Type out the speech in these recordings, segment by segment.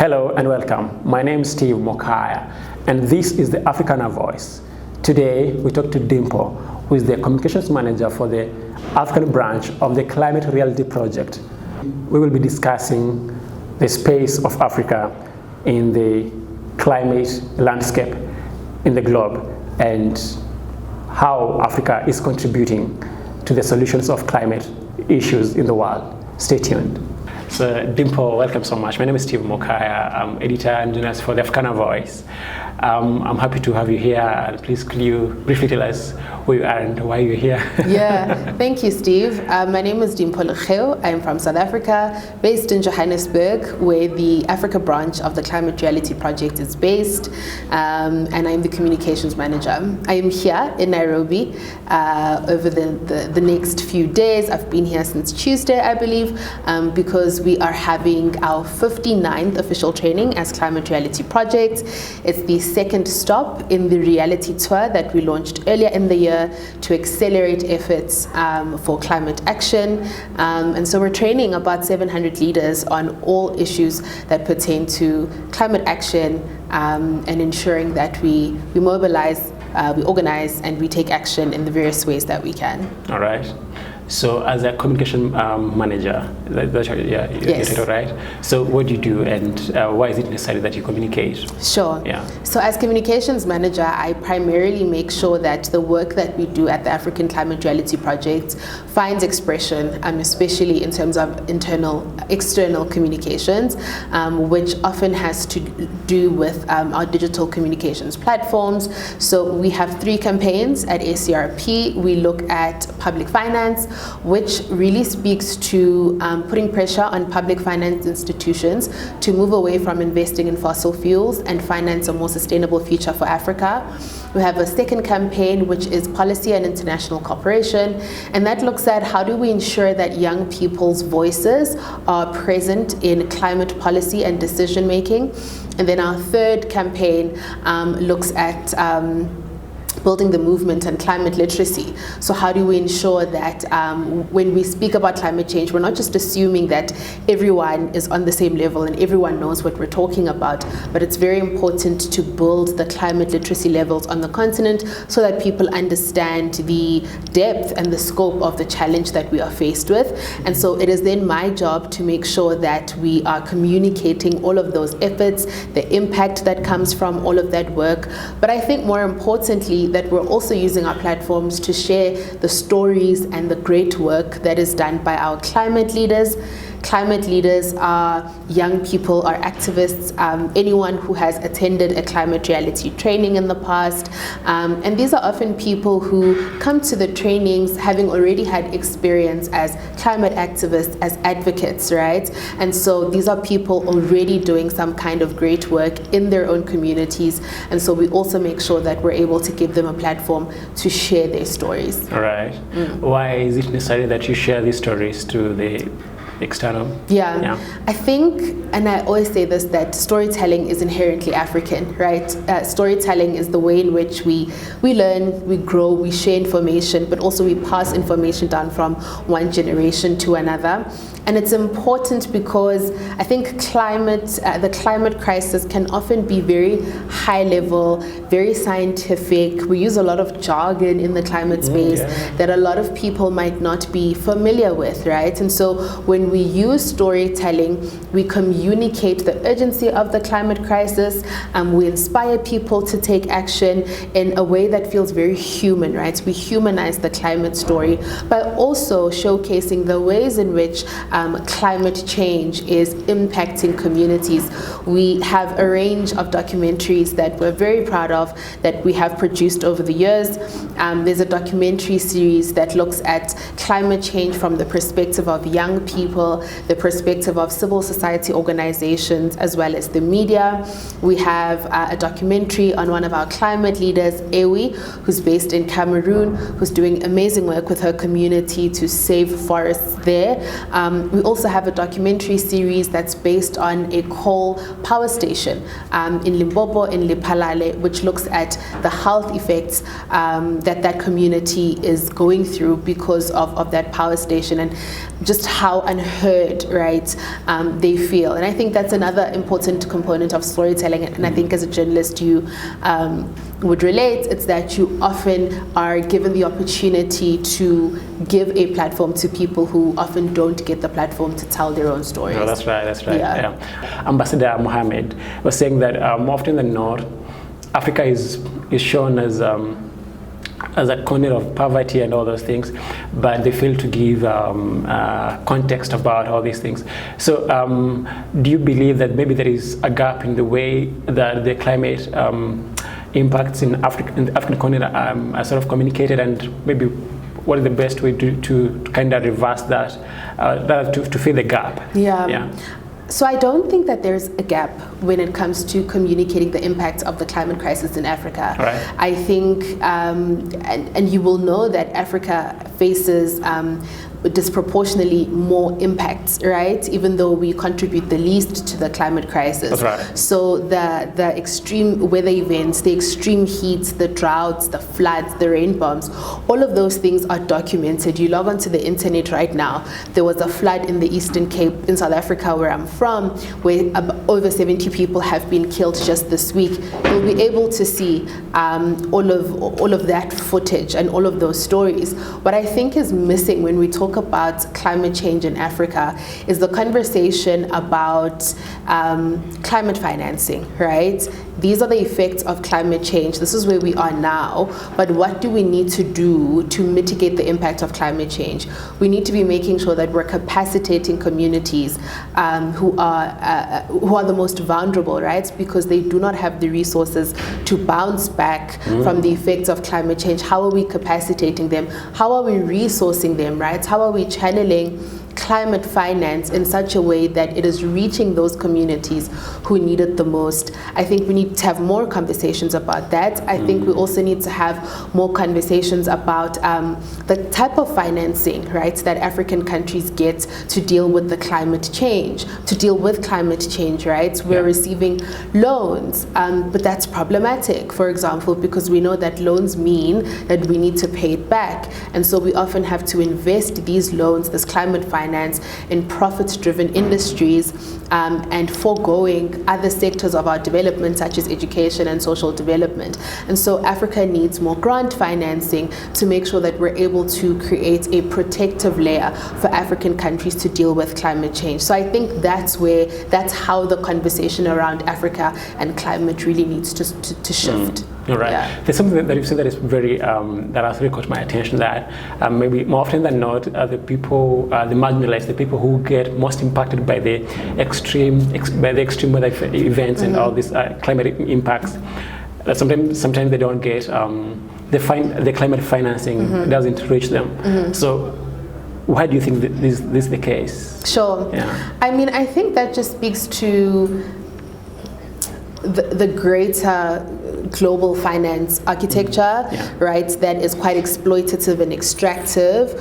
Hello and welcome. My name is Steve Mokaya and this is the Africana Voice. Today we talk to Dimpho, who is the Communications Manager for the African branch of the Climate Reality Project. We will be discussing the space of Africa in the climate landscape in the globe and how Africa is contributing to the solutions of climate issues in the world. Stay tuned. So Dimpho, welcome so much. My name is Steve Mokaya. I'm editor and journalist for the Africana Voice. I'm happy to have you here. Please could you briefly tell us who you are and why you're here? Yeah, thank you, Steve. My name is Dimpho Lekgeu. I'm from South Africa, based in Johannesburg, where the Africa branch of the Climate Reality Project is based, and I'm the Communications Manager. I am here in Nairobi over the next few days. I've been here since Tuesday, I believe, because we are having our 59th official training as Climate Reality Project. It's the second stop in the reality tour that we launched earlier in the year to accelerate efforts for climate action. And so we're training about 700 leaders on all issues that pertain to climate action and ensuring that we mobilize, we organize, and we take action in the various ways that we can. All right. So as a communication manager, Yes. you're right? So what do you do and why is it necessary that you communicate? Sure. Yeah. So as communications manager, I primarily make sure that the work that we do at the African Climate Reality Project finds expression, especially in terms of external communications, which often has to do with our digital communications platforms. So we have 3 campaigns at ACRP. We look at public finance, which really speaks to putting pressure on public finance institutions to move away from investing in fossil fuels and finance a more sustainable future for Africa. We have a second campaign, which is policy and international cooperation, and that looks at how do we ensure that young people's voices are present in climate policy and decision making. And then our third campaign looks at building the movement and climate literacy. So how do we ensure that when we speak about climate change, we're not just assuming that everyone is on the same level and everyone knows what we're talking about, but it's very important to build the climate literacy levels on the continent so that people understand the depth and the scope of the challenge that we are faced with. And so it is then my job to make sure that we are communicating all of those efforts, the impact that comes from all of that work. But I think more importantly, that we're also using our platforms to share the stories and the great work that is done by our climate leaders. Climate leaders are young people, are activists, anyone who has attended a climate reality training in the past. And these are often people who come to the trainings having already had experience as climate activists, as advocates, right? And so these are people already doing some kind of great work in their own communities. And so we also make sure that we're able to give them a platform to share their stories. All right. Why is it necessary that you share these stories to the external? Yeah. I think, and I always say this, that storytelling is inherently African, right? Storytelling is the way in which we learn, we grow, we share information, but also we pass information down from one generation to another. And it's important because I think the climate crisis can often be very high level, very scientific. We use a lot of jargon in the climate space that a lot of people might not be familiar with, right? And so when we use storytelling, we communicate the urgency of the climate crisis, we inspire people to take action in a way that feels very human, right? We humanize the climate story by also showcasing the ways in which climate change is impacting communities. We have a range of documentaries that we're very proud of that we have produced over the years. There's a documentary series that looks at climate change from the perspective of young people, the perspective of civil society organizations, as well as the media. We have a documentary on one of our climate leaders, Ewi, who's based in Cameroon, who's doing amazing work with her community to save forests there. We also have a documentary series that's based on a coal power station in Limpopo, in Lephalale, which looks at the health effects that community is going through because of that power station, and just how unheard unheard, right, they feel. And I think that's another important component of storytelling. And I think as a journalist, you would relate. It's that you often are given the opportunity to give a platform to people who often don't get the platform to tell their own stories. No, that's right. Yeah. Ambassador Mohammed was saying that more often than not, Africa is shown as a corner of poverty and all those things, but they fail to give context about all these things. So do you believe that maybe there is a gap in the way that the climate impacts in the African continent are sort of communicated, and maybe what is the best way to kind of reverse that, to fill the gap? Yeah. So I don't think that there's a gap when it comes to communicating the impact of the climate crisis in Africa. Right. I think, and you will know that Africa faces disproportionately more impacts, right? Even though we contribute the least to the climate crisis. That's right. So the extreme weather events, the extreme heats, the droughts, the floods, the rain bombs, all of those things are documented. You log onto the internet right now. There was a flood in the Eastern Cape in South Africa, where I'm from, where over 70 people have been killed just this week. You'll be able to see all of that footage and all of those stories. What I think is missing when we talk about climate change in Africa is the conversation about climate financing, right? These are the effects of climate change. This is where we are now, but what do we need to do to mitigate the impact of climate change? We need to be making sure that we're capacitating communities who are the most vulnerable, right? Because they do not have the resources to bounce back from the effects of climate change. How are we capacitating them? How are we resourcing them, right? How are we channeling climate finance in such a way that it is reaching those communities who need it the most? I think we need to have more conversations about that. I think we also need to have more conversations about the type of financing, right, that African countries get to deal with the climate change, right? We're receiving loans, but that's problematic, for example, because we know that loans mean that we need to pay it back. And so we often have to invest these loans, this climate finance, in profit-driven industries, and foregoing other sectors of our development, such as education and social development. And so Africa needs more grant financing to make sure that we're able to create a protective layer for African countries to deal with climate change. So I think that's how the conversation around Africa and climate really needs to shift. All right. Yeah. There's something that you've said that is very that has really caught my attention. That maybe more often than not, the people, the marginalized, the people who get most impacted by the extreme weather events and all these climate impacts, sometimes they don't get the climate financing doesn't reach them. So why do you think that this is the case? Sure. Yeah. I mean, I think that just speaks to the greater global finance architecture, right, that is quite exploitative and extractive.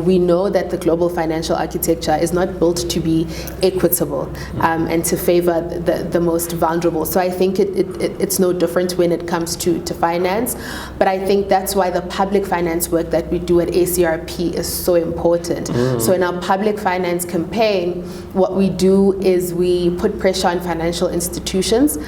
We know that the global financial architecture is not built to be equitable and to favor the most vulnerable. So I think it's no different when it comes to finance, but I think that's why the public finance work that we do at ACRP is so important. So in our public finance campaign, what we do is we put pressure on financial institutions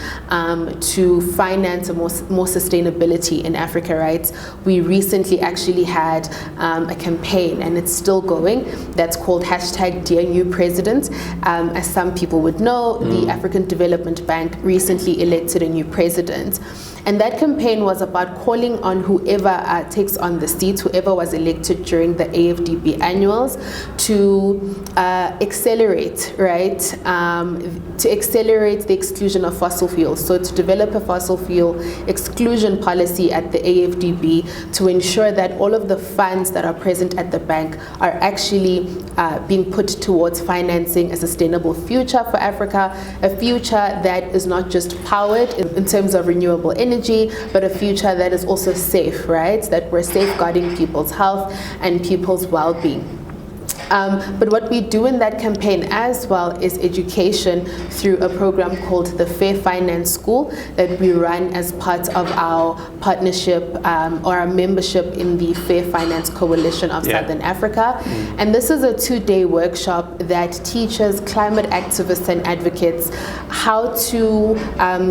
to finance more sustainability in Africa, right? We recently actually had a campaign, and it's still going, that's called #DearNewPresident. As some people would know, the African Development Bank recently elected a new president. And that campaign was about calling on whoever takes on the seat, whoever was elected during the AFDB annuals, to accelerate, right? To accelerate the exclusion of fossil fuels. So to develop a fossil fuel exclusion policy at the AFDB to ensure that all of the funds that are present at the bank are actually being put towards financing a sustainable future for Africa, a future that is not just powered in terms of renewable energy, but a future that is also safe, right? That we're safeguarding people's health and people's well-being. But what we do in that campaign as well is education through a program called the Fair Finance School that we run as part of our partnership or our membership in the Fair Finance Coalition of Southern Africa. And this is a 2-day workshop that teaches climate activists and advocates how to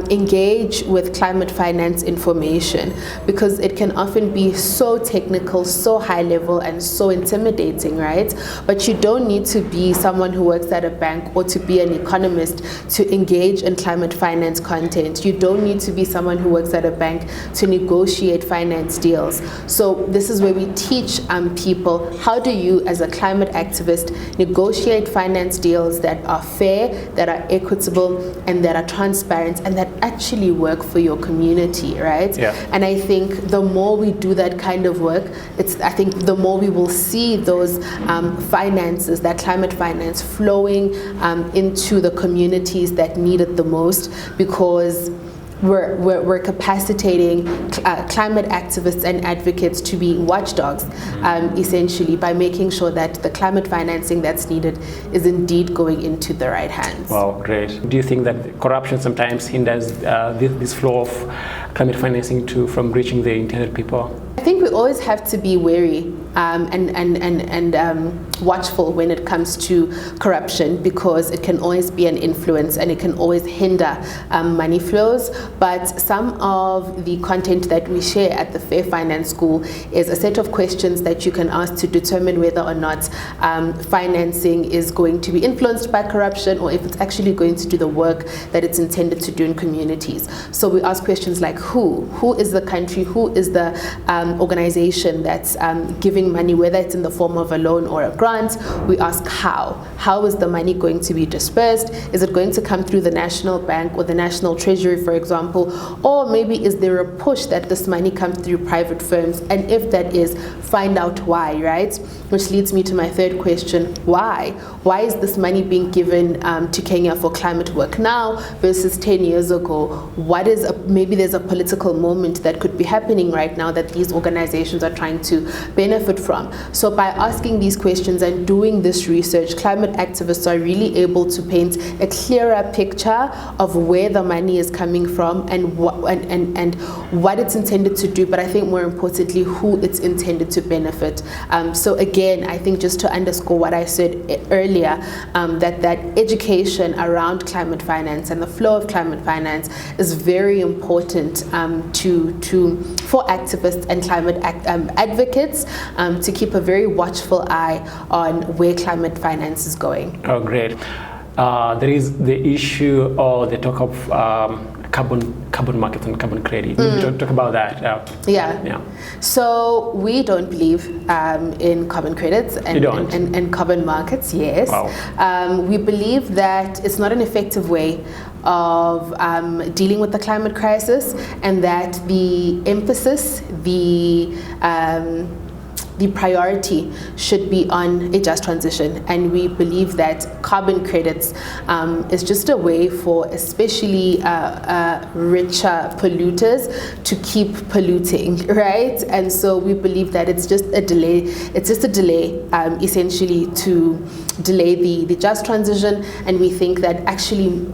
engage with climate finance information, because it can often be so technical, so high level, and so intimidating, right? But you don't need to be someone who works at a bank or to be an economist to engage in climate finance content. You don't need to be someone who works at a bank to negotiate finance deals. So this is where we teach people, how do you as a climate activist negotiate finance deals that are fair, that are equitable, and that are transparent, and that actually work for your community, right? And I think the more we do that kind of work, I think the more we will see those finances, that climate finance flowing into the communities that need it the most, because we're capacitating climate activists and advocates to be watchdogs, essentially, by making sure that the climate financing that's needed is indeed going into the right hands. Wow, great. Do you think that corruption sometimes hinders this flow of climate financing from reaching the intended people? I think we always have to be wary and watchful when it comes to corruption, because it can always be an influence and it can always hinder money flows. But some of the content that we share at the Fair Finance School is a set of questions that you can ask to determine whether or not financing is going to be influenced by corruption, or if it's actually going to do the work that it's intended to do in communities. So we ask questions like who is the country, who is the organization that's giving money, whether it's in the form of a loan or a grant. We ask how is the money going to be dispersed? Is it going to come through the National Bank or the National Treasury, for example, or maybe is there a push that this money comes through private firms? And if that is, find out why, right? Which leads me to my third question: why is this money being given to Kenya for climate work now versus 10 years ago? What is maybe there's a political moment that could be happening right now that these organizations are trying to benefit from. So by asking these questions and doing this research, climate activists are really able to paint a clearer picture of where the money is coming from and what it's intended to do, but I think more importantly, who it's intended to benefit. So again, I think just to underscore what I said earlier, that education around climate finance and the flow of climate finance is very important for activists and climate advocates to keep a very watchful eye on where climate finance is going. Oh, great. There is the issue or the talk of carbon markets and carbon credit. We talk about that. Yeah. So we don't believe in carbon credits and carbon markets. Yes. Wow. We believe that it's not an effective way of dealing with the climate crisis, and that the emphasis, the priority should be on a just transition. And we believe that carbon credits is just a way for especially richer polluters to keep polluting, right? And so we believe that it's just a delay. It's just a delay, essentially, to delay the just transition. And we think that actually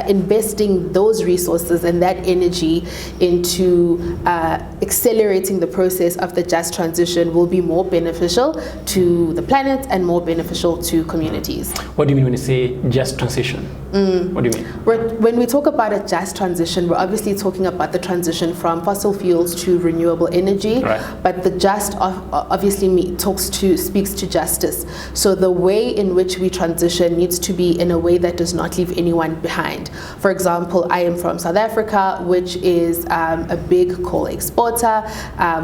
investing those resources and that energy into accelerating the process of the just transition will be more beneficial to the planet and more beneficial to communities. What do you mean when you say just transition? What do you mean? When we talk about a just transition, we're obviously talking about the transition from fossil fuels to renewable energy, right. But the just obviously speaks to justice. So the way in which we transition needs to be in a way that does not leave anyone behind. For example, I am from South Africa, which is a big coal exporter.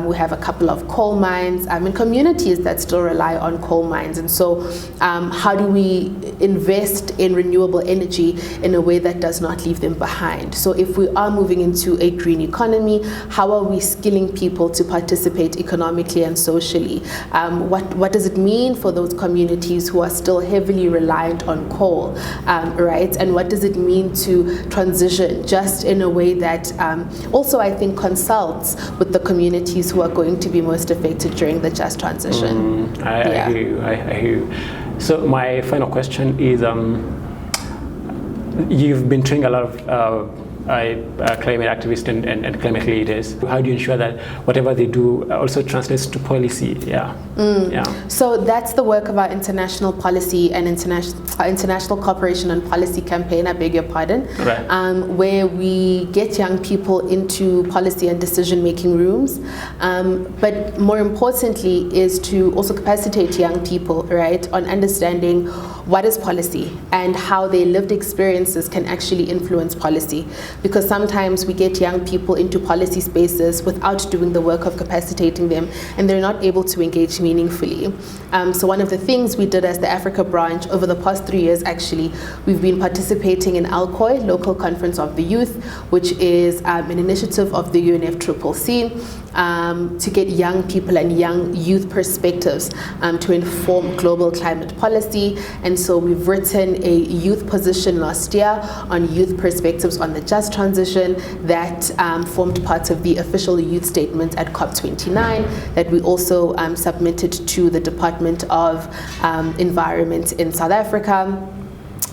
We have a couple of coal mines and communities that still rely on coal mines. And so how do we invest in renewable energy in a way that does not leave them behind? So if we are moving into a green economy, how are we skilling people to participate economically and socially? What does it mean for those communities who are still heavily reliant on coal, right? And what does it mean mean to transition just in a way that also I think consults with the communities who are going to be most affected during the just transition. I hear you. So my final question is, you've been training a lot of climate activists and climate leaders. How do you ensure that whatever they do also translates to policy? So that's the work of our international policy and international cooperation and policy campaign, I beg your pardon, right. Where we get young people into policy and decision-making rooms, but more importantly is to also capacitate young people, right, on understanding what is policy and how their lived experiences can actually influence policy. Because sometimes we get young people into policy spaces without doing the work of capacitating them, and they're not able to engage meaningfully. So one of the things we did as the Africa branch over the past 3 years, actually, we've been participating in ALCOI, Local Conference of the Youth, which is an initiative of the UNFCCC, to get young people and young youth perspectives to inform global climate policy. And so we've written a youth position last year on youth perspectives on the just transition that formed part of the official youth statement at COP29 that we also submitted to the Department of Environment in South Africa.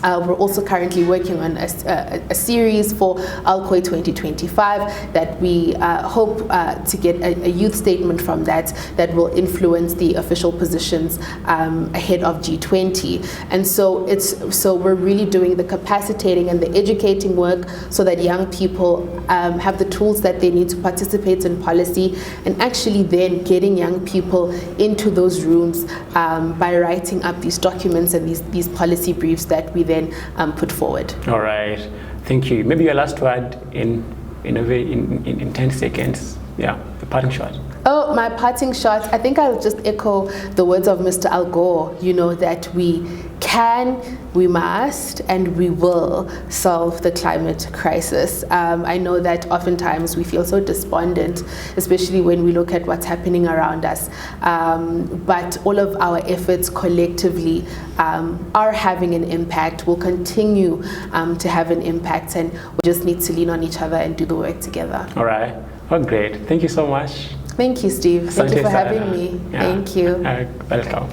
We're also currently working on a series for ALCOI 2025 that we hope to get a youth statement from that will influence the official positions ahead of G20. And so we're really doing the capacitating and the educating work so that young people have the tools that they need to participate in policy, and actually then getting young people into those rooms by writing up these documents and these policy briefs that we then put forward. All right, thank you. Maybe your last word in 10 seconds. Yeah, the parting shot. Oh, my parting shot. I think I'll just echo the words of Mr. Al Gore, that we can, we must, and we will solve the climate crisis. I know that oftentimes we feel so despondent, especially when we look at what's happening around us. But all of our efforts collectively are having an impact, will continue to have an impact, and we just need to lean on each other and do the work together. All right. Oh, great. Thank you so much. Thank you, Steve. Thank you for having me. Yeah. Thank you. Welcome.